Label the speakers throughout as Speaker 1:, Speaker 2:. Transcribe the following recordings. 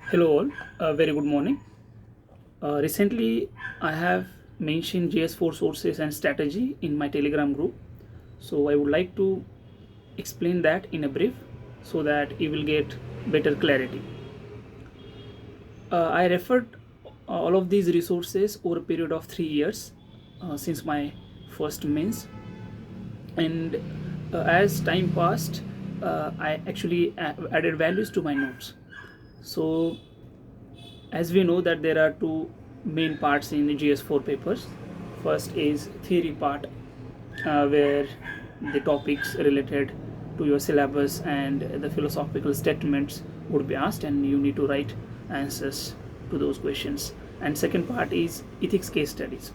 Speaker 1: Hello all, very good morning. Recently, I have mentioned GS4 sources and strategy in my Telegram group. So I would like to explain that in a brief so that you will get better clarity. I referred all of these resources over a period of 3 years since my first mains, and as time passed, I actually added values to my notes. So as we know that there are two main parts in the GS4 papers. First is theory part, where the topics related to your syllabus and the philosophical statements would be asked, and you need to write answers to those questions. And second part is ethics case studies.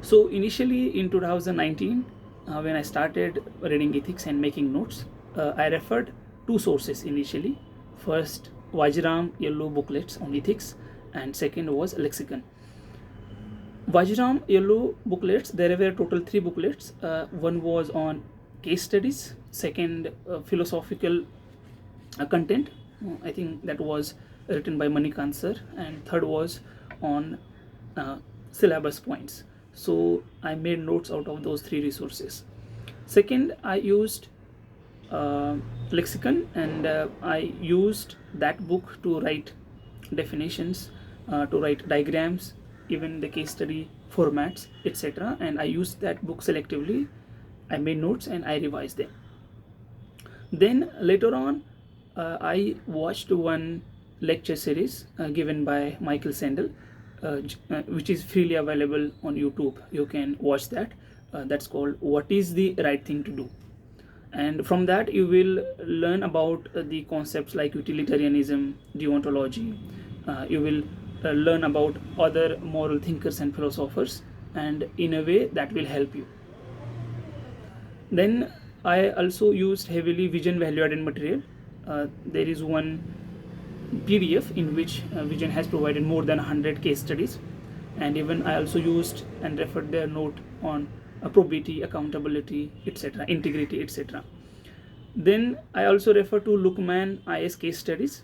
Speaker 1: So initially in 2019, when I started reading ethics and making notes, I referred two sources initially. First, Vajiram yellow booklets on ethics, and second was lexicon. Vajiram yellow booklets, there were total three booklets. One was on case studies, second philosophical content. I think that was written by Manikant sir, and third was on syllabus points. So I made notes out of those three resources. Second, I used lexicon, and I used that book to write definitions, to write diagrams, even the case study formats, etc. And I used that book selectively. I made notes and I revised them. Then later on, I watched one lecture series given by Michael Sandel, which is freely available on YouTube. You can watch that. That's called "What is the Right Thing to Do," and from that you will learn about the concepts like utilitarianism, deontology. You will learn about other moral thinkers and philosophers, and in a way that will help you. Then I also used heavily vision value added material. There is one PDF in which Vision has provided more than 100 case studies, and even I also used and referred their note on probity, accountability, etc., integrity, etc. Then I also refer to Lookman IS case studies,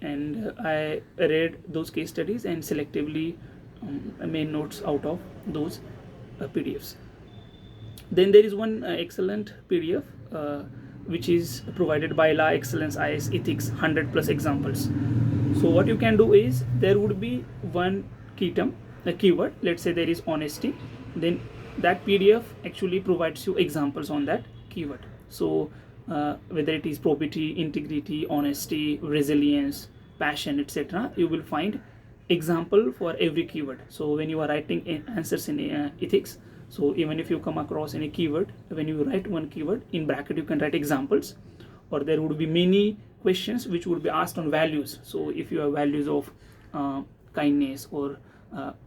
Speaker 1: and I read those case studies and selectively made notes out of those PDFs. Then there is one excellent PDF which is provided by La Excellence IS Ethics 100 plus examples. So what you can do is there would be one key term, a keyword. Let's say there is honesty. Then that PDF actually provides you examples on that keyword. So whether it is probity, integrity, honesty, resilience, passion, etc., you will find example for every keyword. So when you are writing answers in ethics, so even if you come across any keyword, when you write one keyword, in bracket you can write examples, or there would be many questions which would be asked on values. So if you have values of kindness, or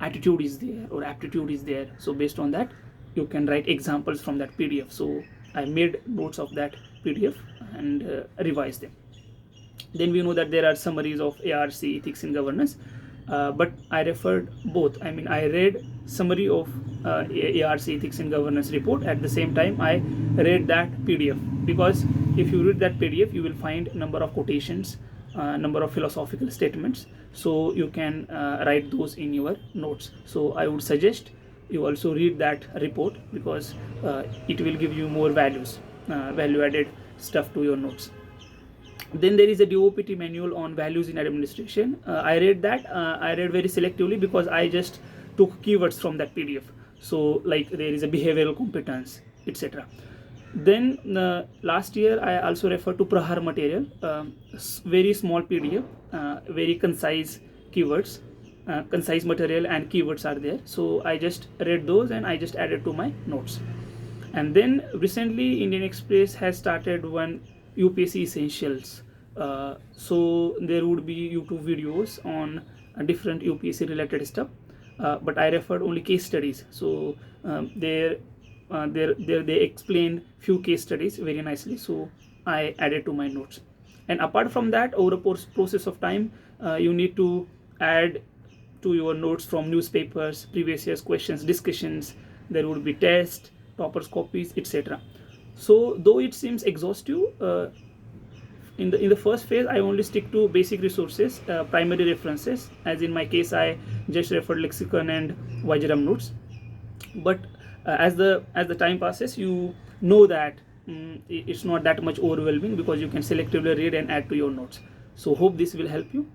Speaker 1: attitude is there, or aptitude is there, so based on that you can write examples from that PDF. So I made notes of that PDF and revised them. Then we know that there are summaries of ARC ethics in governance, but I referred both. I mean, I read summary of ARC ethics in governance report. At the same time, I read that PDF, because if you read that PDF, you will find number of quotations, number of philosophical statements. So you can write those in your notes. So I would suggest you also read that report, because it will give you more value added stuff to your notes. Then there is a DOPT manual on values in administration. I read that. I read very selectively, because I just took keywords from that PDF. So like there is a behavioral competence, etc. Then last year I also referred to Prahar material, very small PDF, very concise keywords, concise material and keywords are there. So I just read those and I just added to my notes. And then recently Indian Express has started one UPSC essentials. So there would be YouTube videos on different UPSC related stuff, but I referred only case studies. So there they explain few case studies very nicely, so I added to my notes. And apart from that, over a process of time, you need to add to your notes from newspapers, previous year's questions, discussions. There would be tests, toppers copies, etc. So though it seems exhaustive, in the first phase, I only stick to basic resources, primary references. As in my case, I just referred lexicon and Vajaram notes. But as the time passes, you know that it's not that much overwhelming, because you can selectively read and add to your notes. So hope this will help you.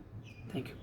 Speaker 1: Thank you.